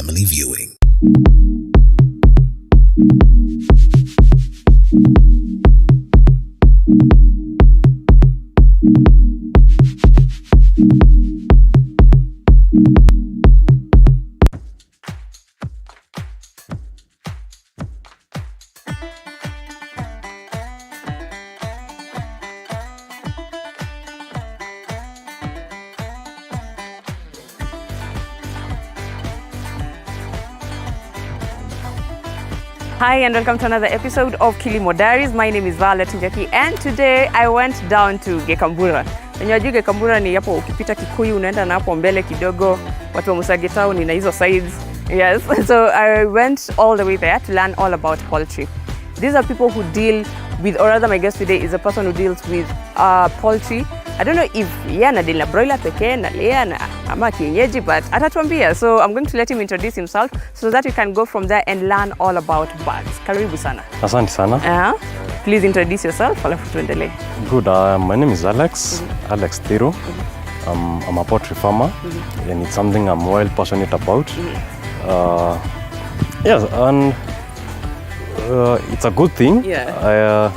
family viewing. Hi and welcome to another episode of KILIMO Diaries. My name is Violet Njaki and today I went down to Gekambura. Unajua Gekambura ni hapo ukipita Kikuyu unaenda na hapo mbele kidogo watu wa Musage Town na hizo sides. Yes, so I went all the way there to learn all about poultry. These are people who deal with, or rather my guest today is a person who deals with poultry. I don't know if na deal na broiler pekee na layer na ama kienyeji, but atatuambia. So I'm going to let him introduce himself so that we can go from there and learn all about birds. Karibu sana. Asante sana. Please introduce yourself alafu tuendelee. Good. My name is Alex. Alex Thiru. I'm a poultry farmer, and it's something I'm well passionate about. Yes, and it's a good thing. Yeah.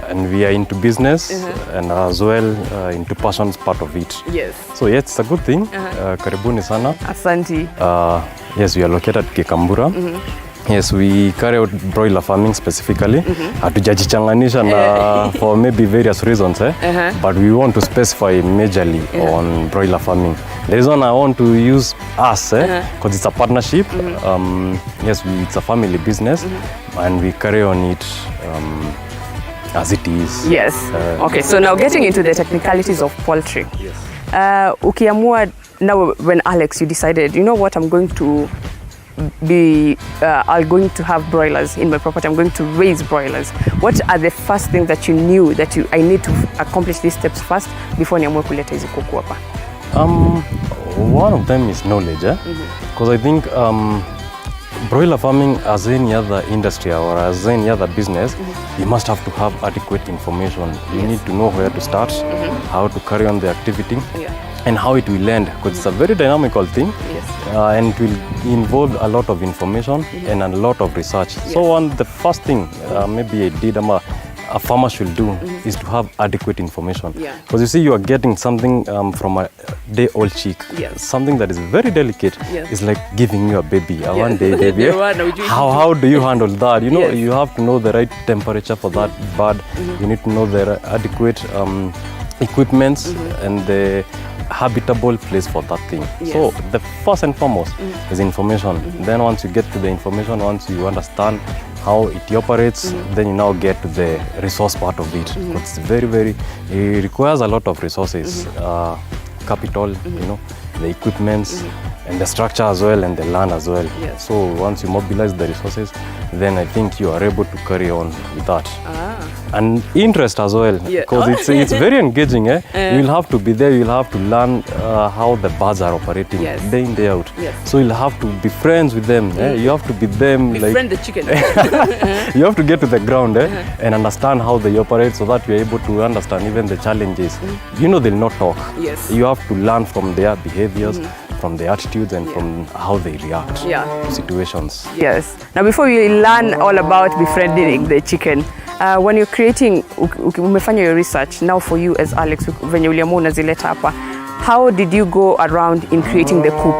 And we are into business and as well into passions part of it. Yes. So yes, it's a good thing. Karibuni sana. Asanti. Yes, we are located at Gekambura. Yes, we carry out broiler farming specifically. Hatujajichanganisha na for maybe various reasons, but we want to specify majorly on broiler farming. The reason I want to use us, because it's a partnership. Yes, it's a family business, and we carry on it as it is. Yes. Okay, so now getting into the technicalities of poultry. Yes. Ukiamua now, when Alex, you decided, you know what, I'm going to have broilers in my property. I'm going to raise broilers. What are the first things that you knew that I need to accomplish these steps first before niamue kuleta hizi kuku hapa? One of them is knowledge, because I think broiler farming, as any other industry or as any other business, you must have to have adequate information. You need to know where to start, how to carry on the activity, and how it will end, because it's a very dynamical thing, and it will involve a lot of information and a lot of research. So the first thing maybe I did, a farmer should do is to have adequate information. Because you see, you are getting something from a day-old chick. Something that is very delicate. It's like giving you a baby, a one-day baby. How do you handle that? You know, you have to know the right temperature for that bird. You need to know the adequate equipments and the habitable place for that thing. So the first and foremost is information. Then once you get to the information, once you understand how it operates, then you now get to the resource part of it. It's very, it requires a lot of resources, capital, you know, the equipments, and the structure as well, and the land as well. So once you mobilize the resources, then I think you are able to carry on with that. And interest as well, because it's very engaging. You will have to be there, you will have to learn how the birds are operating day in, day out. So you'll have to be friends with them. You have to be them. Befriend the chicken. You have to get to the ground and understand how they operate, so that you're able to understand even the challenges. You know, they'll not talk. You have to learn from their behaviors, from their attitudes, and from how they react to situations. Now before you learn all about befriending the chicken, when you're creating, umefanya your research, now for you as Alex, venye uliamua unazileta hapa, how did you go around in creating the coop?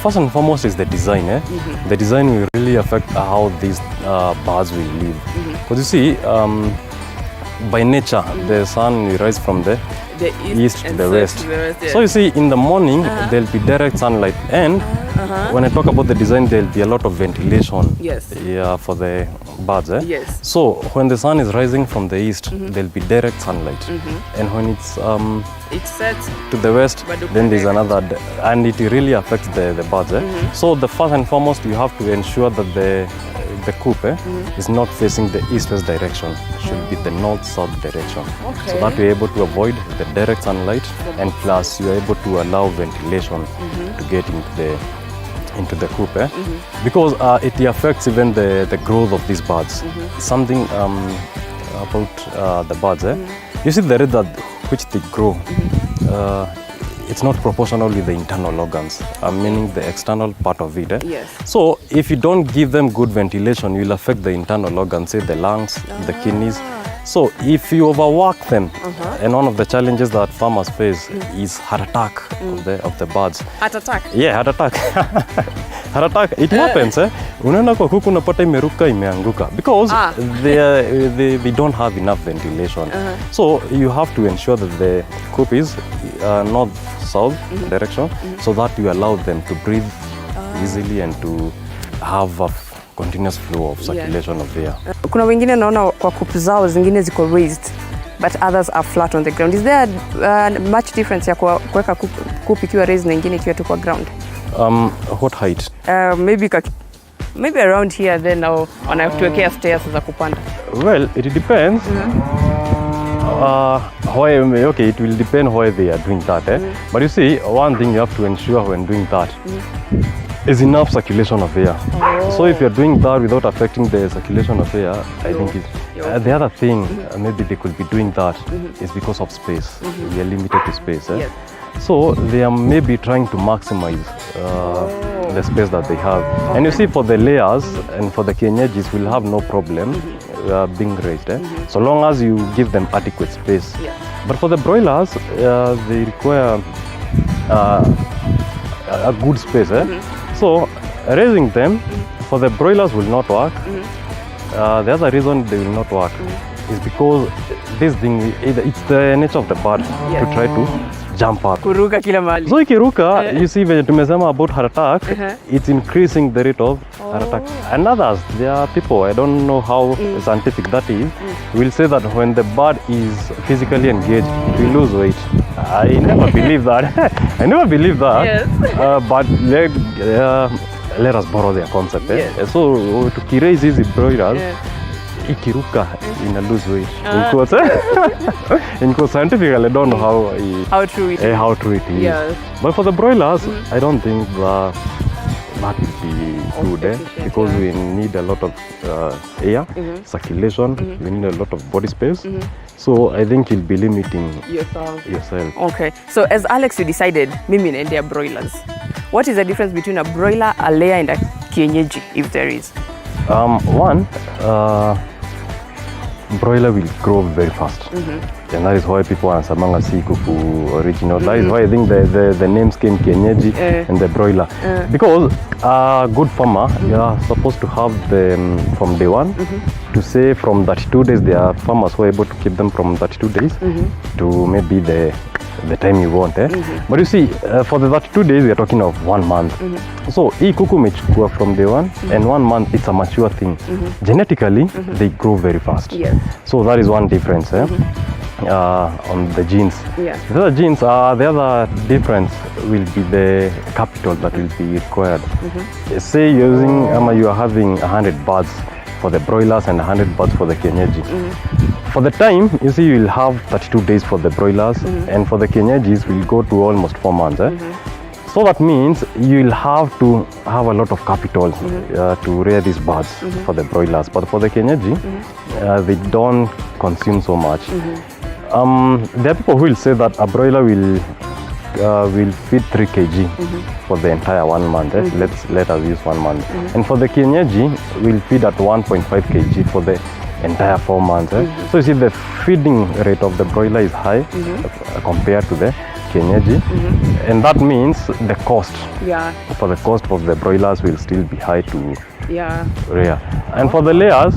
First and foremost is the design. The design will really affect how these birds will live. Because you see, by nature, the sun will rise from the east to the west. So you see, in the morning, there'll be direct sunlight, and when I talk about the design, there'll be a lot of ventilation for the birds. So when the sun is rising from the east, there'll be direct sunlight, and when it sets to the west, then there's another, and it really affects the birds. So the first and foremost, you have to ensure that the coop is not facing the east-west direction. It should be the north-south direction. So that you're able to avoid the direct sunlight, and plus you're able to allow ventilation to get into the coop. Because it affects even the growth of these birds. Something about the birds. You see the rate at which they grow. it's not proportional with the internal organs, meaning the external part of it. Yes. So if you don't give them good ventilation, you'll affect the internal organs, say the lungs, the kidneys. So if you overwork them, and one of the challenges that farmers face is heart attack of the birds. Heart attack? Yeah, heart attack. Heart attack, it happens. Unaona kwa kuku unapata imeruka imeanguka because they don't have enough ventilation. So you have to ensure that the coop is north-south direction, so that you allow them to breathe easily and to have a continuous flow of circulation of air. Kuna wengine naona kwa coop zao zingine ziko raised but others are flat on the ground. Is there much difference ya kuweka coop ikiwa raised na ingine ikiwa tu kwa ground? What height? Maybe around here, then now wanatuwekea stairs za kupanda. Well, it depends. Okay, it will depend why they are doing that. But you see, one thing you have to ensure when doing that is enough circulation of air. So if you're doing that without affecting the circulation of air, I think it's, the other thing maybe they could be doing that is because of space. We are limited to space. Yes. So they are maybe trying to maximize the space that they have. And you see, for the layers and for the kienyeji's, we'll have no problem being raised, so long as you give them adequate space. But for the broilers, they require a good space. So raising them for the broilers will not work. The other reason they will not work is because this thing, it's the nature of the bird to try to jump up. Kuruka kila mahali. So ikiruka, you see when tumesema about heart attack, it's increasing the rate of heart attack. And others, there are people, I don't know how scientific that is, will say that when the bird is physically engaged, it will lose weight. I never believe that. I never believe that. Yes. But let us borrow their concept. So to raise these broilers, ikiruka ina lose weight. In course, scientifically, I don't know how true it is. Yes. But for the broilers, I don't think that would be good, because we need a lot of air, circulation, we need a lot of body space. So I think you'll be limiting yourself. Okay. So as Alex, you decided, mimi naendea broilers. What is the difference between a broiler, a layer, and a kienyeji, if there is? One, broiler will grow very fast, and that is why people are samanga si kuku original. That is why I think the names came kienyeji and the broiler, because a good farmer, you are supposed to have them from day one. To say from 32 days, there are farmers who are able to keep them from 32 days to maybe the time you want. But you see, for the 32 days, we are talking of 1 month. So hii kuku mechukua from day one, and 1 month it's a mature thing. Genetically, they grow very fast. So that is one difference on the genes. The other genes, the other difference will be the capital that will be required. Say you are having 100 birds for the broilers and 100 birds for the kienyeji. For the time, you see, you will have 32 days for the broilers, and for the kienyeji's, will go to almost 4 months. So that means you will have to have a lot of capital to rear these birds for the broilers. But for the kienyeji, they don't consume so much. There are people who will say that a broiler will feed 3 kg for the entire 1 month. Let us use 1 month. And for the kienyeji, we'll feed at 1.5 kg for the entire 4 months. So you see, the feeding rate of the broiler is high compared to the kienyeji, and that means the cost for the cost of the broilers will still be high to rear. And for the layers,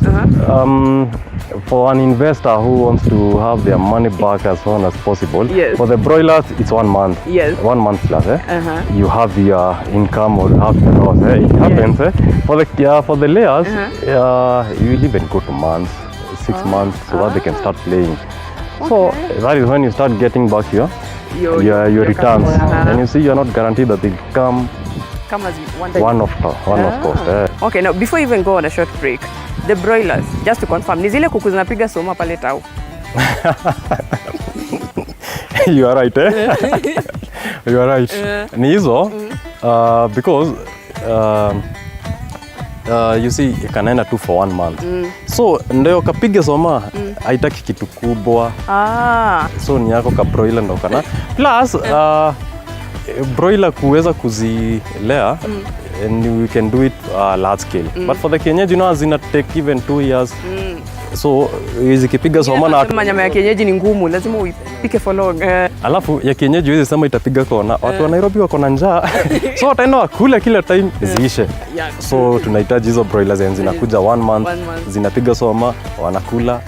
for an investor who wants to have their money back as soon as possible, for the broilers it's 1 month. 1 month plus. You have your income or have your loss. It happens. For the layers, you will even go to months, 6 months, so that they can start playing. So that is when you start getting back your returns. And you see, you're not guaranteed that they'll come as one day. One of cost. Okay, now before you even go on a short break, the broilers, just to confirm, ni zile kuku zinapiga soma pale tau? You are right, You are right. Ni hizo, because you see, kanaenda tu for 1 month. So ndio kapige soma, haitaki kitu kubwa. So ni yako ka broiler ndo kana. Plus broiler kuweza kuzilea and we can do it large scale. But for the kienyeji, you know, zina take even 2 years. So zikipiga soma na nyama ya kienyeji ni ngumu, lazima uipike for long. Alafu ya kienyeji hizi sema itapiga kona. Watu wa Nairobi wako na njaa. So wataenda wakula kila time ziishe. So tunahitaji hizo broilers zinakuja 1 month, zinapiga soma, wanakula.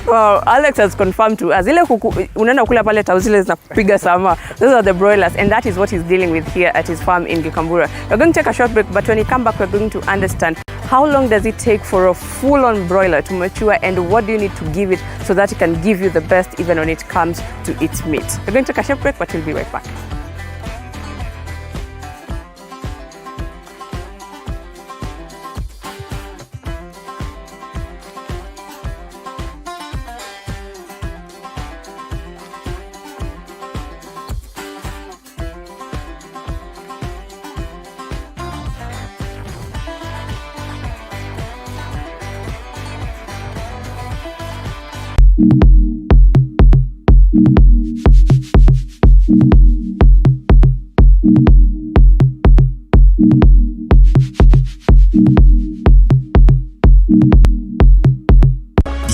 Wow, Alex has confirmed to us. Zile kuku unaenda kula pale tau zile zinapiga sama. Those are the broilers, and that is what he's dealing with here at his farm in Gikambura. We're going to take a short break, but when we come back, we're going to understand how long does it take for a full-on broiler to mature, and what do you need to give it so that it can give you the best even when it comes to its meat. We're going to take a short break, but we'll be right back.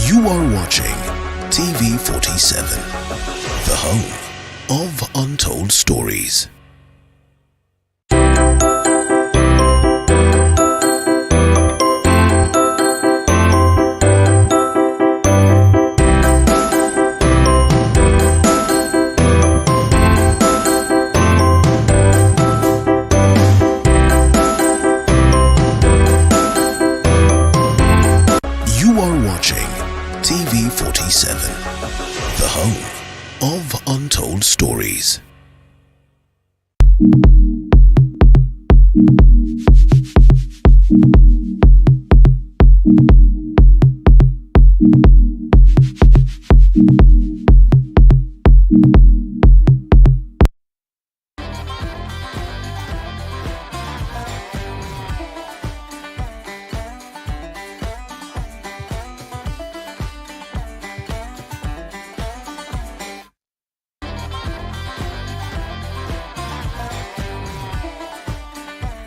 You are watching TV47, the home of untold stories. TV47, the home of untold stories.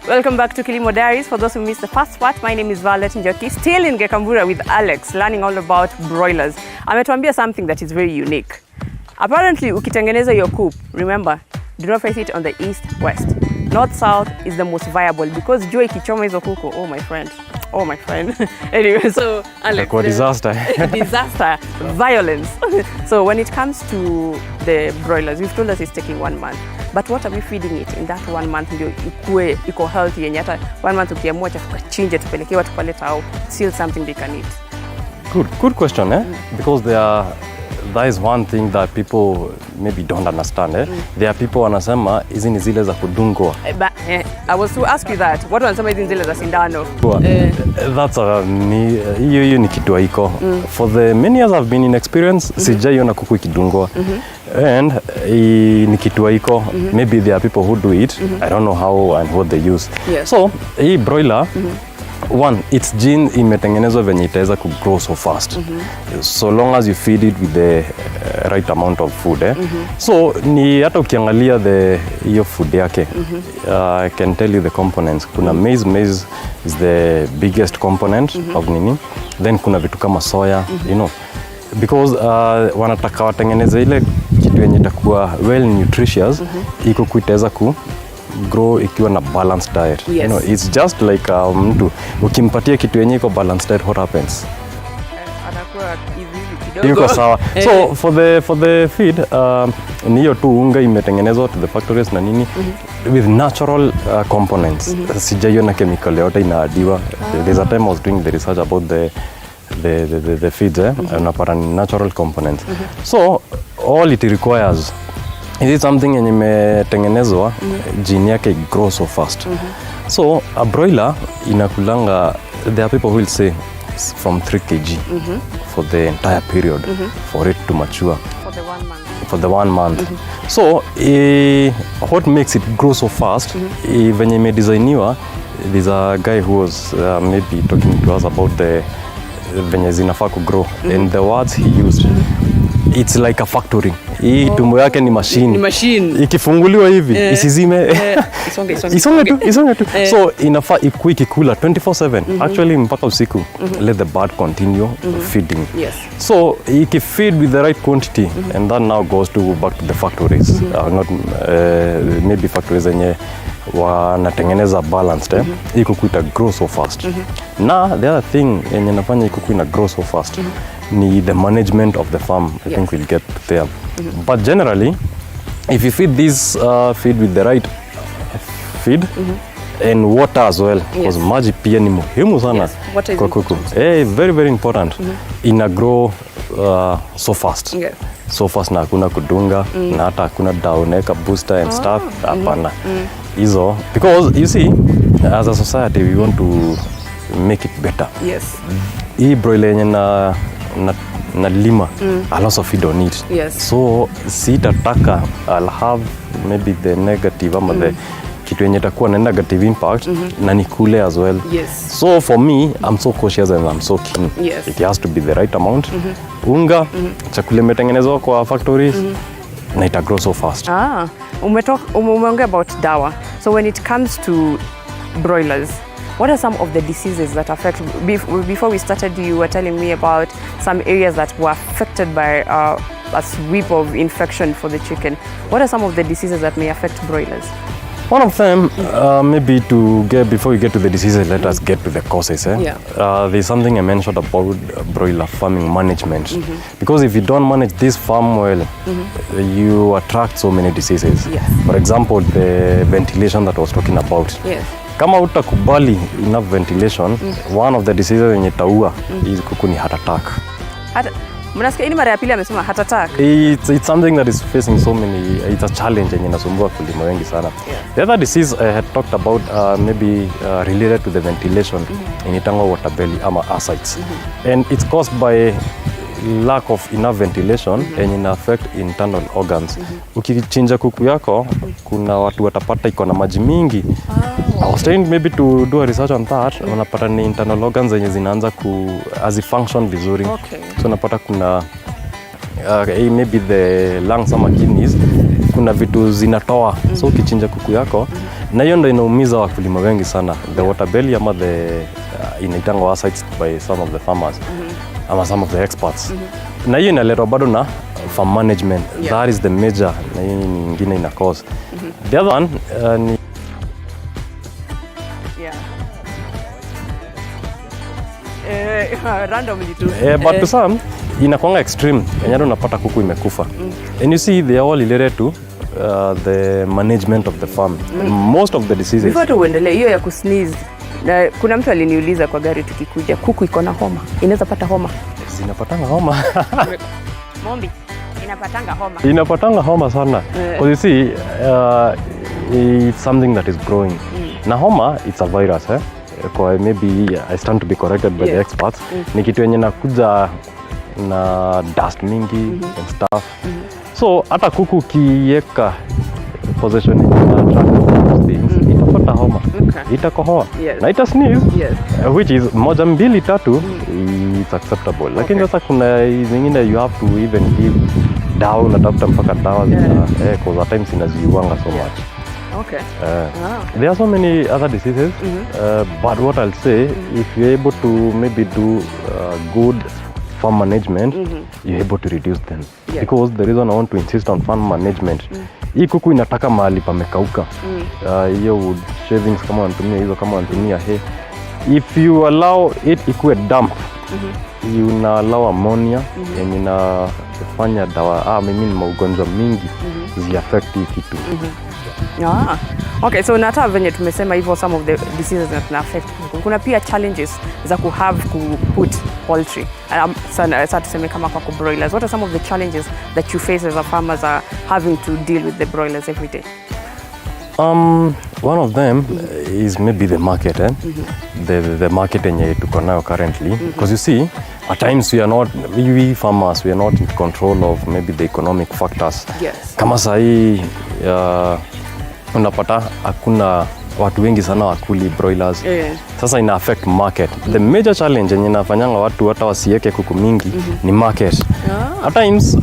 Welcome back to KILIMO Diaries. For those who missed the first part, my name is Violet Njoki, still in Gikambura with Alex, learning all about broilers. Ametuambia something that is very unique. Apparently, ukitengeneza your coup, remember, do not face it on the east, west. North, south is the most viable because jua ikichoma hizo kuku, oh my friend. Anyway, so Alex. Like disaster. Disaster, violence. So when it comes to the broilers, you've told us it's taking 1 month. But what are we feeding it in that 1 month ndio ikue iko healthy yenye hata 1 month ukiamua cha tukachinje tupelekee watu pale tao, still something they can eat? Good question, eh? Because there is one thing that people maybe don't understand, eh? There are people wanasema hizi ni zile za kudungwa. I was to ask you that. What wanasema hizi ni zile za sindano? That's hiyo ni kitu haiko. For the many years I've been in experience, sijaiona kuku ikidungwa. And ni kitu haiko. Maybe there are people who do it. I don't know how and what they use. Yes. So, hii broiler, one, its gene imetengenezwa venye itaweza ku grow so fast. So long as you feed it with the right amount of food, eh? So ni hata ukiangalia hiyo food yake, I can tell you the components. Kuna maize is the biggest component of nini. Then kuna vitu kama soya, you know, because wanataka watengeneze ile kitu yenye itakuwa well nutritious, iko kuitaweza ku grow ikiwa na balanced diet. Yes. You know, it's just like mtu ukimpatia kitu yenye iko balanced diet, what happens? Anakuwa hivi kidogo. Iko sawa. So for the feed, ni hiyo tu unga imetengenezwa to the factories na nini with natural components. Sijaiona chemical yote inaadiwa. There's a time I was doing the research about the feeds, unapata natural components. So all it requires is something yenye imetengenezwa gene yake grow so fast. So a broiler inakulanga, there are people who will say from 3 kg for the entire period for it to mature. For the 1 month. For the 1 month. So what makes it grow so fast, venye imedesigniwa, there's a guy who was maybe talking to us about the venye zinafaa ku grow, and the words he used, it's like a factory. Hii tumbo yake ni machine. Ni machine. Ikifunguliwa hivi isizime. Isonge tu. So inafaa ikuwe ikikula 24/7. Actually mpaka usiku. Let the bird continue feeding. Yes. So ikifeed with the right quantity and that now goes back to the factories. Not maybe factories zenye wanatengeneza balanced. Hii kuku ita grow so fast. Na the other thing yenye nafanya hii kuku ina grow so fast ni the management of the farm. I think we'll get there. But generally, if you feed this feed with the right feed and water as well, because maji pia ni muhimu sana kwa kuku. Very very important. Ina grow so fast. So fast na hakuna kudunga na hata hakuna dauneka booster and stuff. Hapana. Hizo because you see as a society we want to make it better. Yes. Hii broiler yenye na lima I'll also feed on it. Yes. So sitataka I'll have maybe the negative ama the kitu yenye takuwa na negative impact na nikule as well. Yes. So for me I'm so cautious and I'm so keen. Yes. It has to be the right amount. Unga chakula imetengenezwa kwa factories na ita grow so fast. Umeongea about dawa. So when it comes to broilers, what are some of the diseases that affect? Before we started, you were telling me about some areas that were affected by a sweep of infection for the chicken. What are some of the diseases that may affect broilers? One of them, maybe before we get to the diseases, let us get to the causes. There's something I mentioned about broiler farming management. Because if you don't manage this farm well, you attract so many diseases. Yes. For example, the ventilation that I was talking about. Yes. Kama utakubali enough ventilation, one of the diseases yenye taua is kuku ni heart attack. Mnasikia ini mara ya pili amesema heart attack. It's something that is facing so many, it's a challenge yenye inasumbua kulima wengi sana. The other disease I had talked about maybe related to the ventilation inaitangwa water belly ama ascites. And it's caused by lack of enough ventilation and ina affect internal organs. Ukichinja kuku yako kuna watu watapata iko na maji mingi. I was trying maybe to do a research on that. Unapata ni internal organs zenye zinaanza function vizuri. So unapata kuna maybe the lungs ama kidneys kuna vitu zinatoa. So ukichinja kuku yako na hiyo ndio inaumiza wakulima wengi sana. The water belly ama the inaitangwa ascites by some of the farmers. Ama some of the experts. Na hiyo inaletwa bado na farm management. That is the major na hiyo nyingine ina cause. The other one ni randomly too. But to some inakuanga extreme. Yenyewe unapata kuku imekufa. And you see they are all related to the management of the farm. Most of the diseases. Before tuendelee hiyo ya kusneeze. Na kuna mtu aliniuliza kwa gari tukikuja, kuku iko na homa. Inaweza pata homa? Zinapatanga homa. Mombi, inapatanga homa. Inapatanga homa sana. Because you see it's something that is growing. Na homa it's a virus Kwa maybe I stand to be corrected by the experts. Ni kitu yenye nakuja na dust mingi and stuff. So hata kuku kiweka possession in attract things itapata homa. Itakohoa na ita sneeze which is moja mbili tatu it's acceptable. Lakini sasa kuna zingine you have to even give dawa, unatafuta mpaka dawa because at times inaziuanga so much. There are so many other diseases but what I'll say if you're able to maybe do good farm management you're able to reduce them because the reason I want to insist on farm management hii kuku inataka mahali pamekauka hiyo wood shavings kama wanatumia hizo kama wanatumia if you allow it ikuwe damp you na allow ammonia yenye inafanya dawa maugonjwa mingi zi-affect hii kitu. Okay, so nata venye tumesema hivyo some of the diseases that can affect kuna pia challenges za put poultry. Sasa tuseme kama kwa broilers, what are some of the challenges that you face as a farmers are having to deal with the broilers every day? One of them is maybe the market, the market yenye tuko nayo currently, because you see at times we farmers we are not in control of maybe the economic factors. Yes. Kama sahi unapata hakuna watu wengi sana wakuli broilers. Sasa ina affect market. The major challenge yenye inafanyanga watu hata wasiweke kuku mingi ni market. At times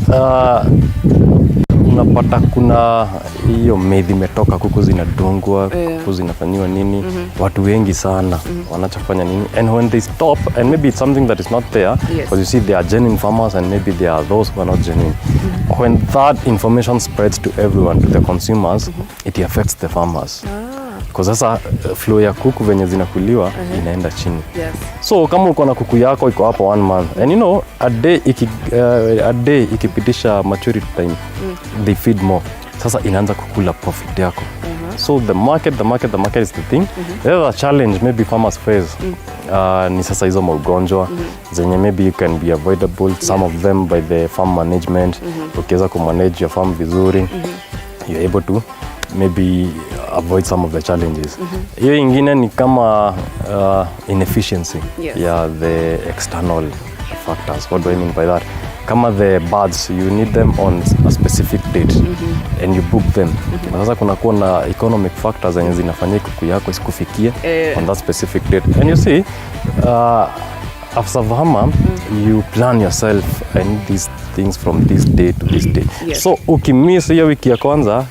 unapata kuna hiyo medhi imetoka, kuku zinadungwa, kuku zinafanywa nini, watu wengi sana wanachofanya nini, and when they stop, and maybe it's something that is not there, because you see they are genuine farmers and maybe there are those who are not genuine. When that information spreads to everyone, to the consumers, it affects the farmers. Because sasa flow ya kuku venye zinakuliwa inaenda chini. So kama uko na kuku yako iko hapo 1 month, and you know a day ikipitisha maturity time, they feed more. Sasa inaanza kukula profit yako. So the market is the thing. The other challenge maybe farmers face ni sasa hizo maugonjwa zenye maybe can be avoidable, some of them by the farm management. Ukiweza kumanage your farm vizuri, you're able to maybe avoid some of the challenges. Hiyo ingine ni kama inefficiency the external factors. What do I mean by that? Kama the birds, you need them on a specific date and you book them. Sasa kuna kuwa na economic factors zenye zinafanya kuku yako isikufikie on that specific date. And you see, as a farmer, you plan yourself and these things from this day to this day. So ukimiss hiyo wiki ya kwanza,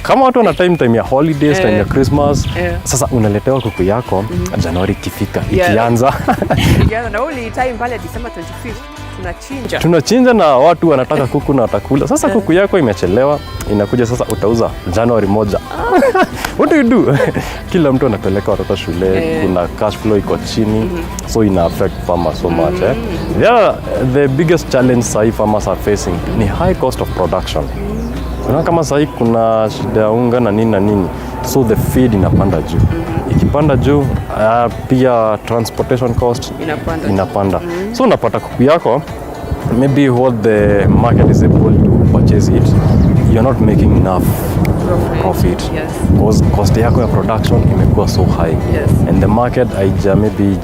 kama watu wana time ya holidays, time ya Christmas, sasa unaletewa kuku yako Januari ikifika, ikianza. Na only time pale December 25th tunachinja na watu wanataka kuku na watakula. Sasa kuku yako imechelewa, inakuja sasa utauza Januari 1. What do you do? Kila mtu anapeleka watoto shule, kuna cash flow iko chini, so ina affect farmers so much. The biggest challenge sai farmers are facing ni high cost of production. Kama sai kuna shida ya unga na nini, so the feed inapanda juu. Ikipanda juu, pia transportation cost inapanda. So unapata kuku yako, maybe what the market is able to purchase it, you're not making enough profit. Because cost yako ya production imekuwa so high. And the market maybe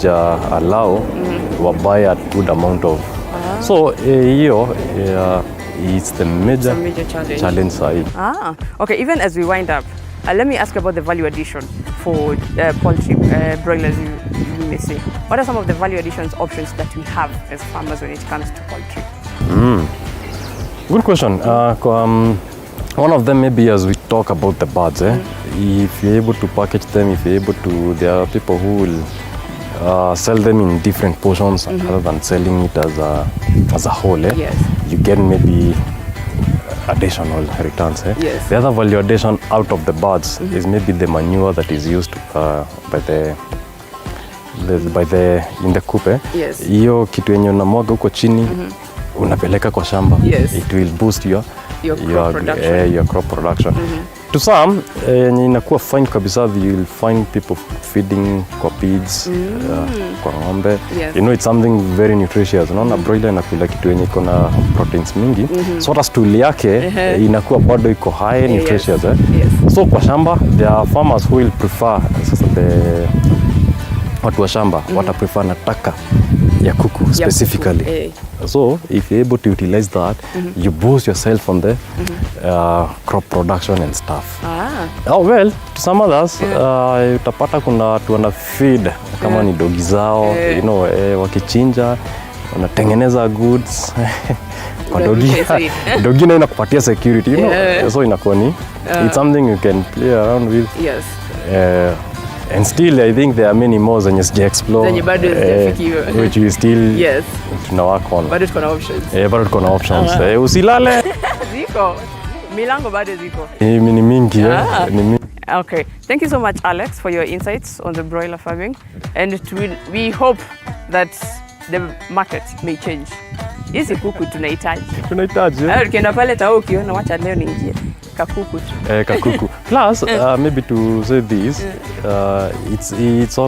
allow to buy a good amount of. So hiyo it's the major challenge side. Okay, even as we wind up, let me ask about the value addition for poultry broilers, you may say. What are some of the value additions options that we have as farmers when it comes to poultry? Good question. One of them maybe as we talk about the birds, if you're able to package them, if you're able to, there are people who will sell them in different portions rather than selling it as a whole. You get maybe additional returns. The other value addition out of the birds is maybe the manure that is used in the coop. Hiyo kitu yenye unamwaga huko chini unapeleka kwa shamba. It will boost your crop production. To some, inakuwa fine kabisa, you will find people feeding kwa pigs, kwa ng'ombe. You know, it's something very nutritious. Unaona broiler inakula kitu yenye iko na proteins mingi. So hata stool yake inakuwa bado iko high nutritious. So kwa shamba, there are farmers who will prefer, sasa watu wa shamba wata prefer nataka ya kuku specifically. So if you're able to utilize that, you boost yourself on the crop production and stuff. Well, to some others, utapata kuna watu wana feed kama ni dogi zao, you know, wakichinja, wanatengeneza goods. Kwa dogi na inakupatia security, you know, so inakuwa ni, it's something you can play around with. And still, I think there are many more than just explore, which we still tuna work on. Bado tuko na options. Bado tuko na options. Usilale. Ziko. Milango bado ziko. Ni mingi. Okay. Thank you so much, Alex, for your insights on the broiler farming. And we hope that the market may change. Hizi kuku tunahitaji. Ukienda pale tao ukiona wacha leo niingie. Kakuku. Kakuku. Plus, maybe to say this, it's also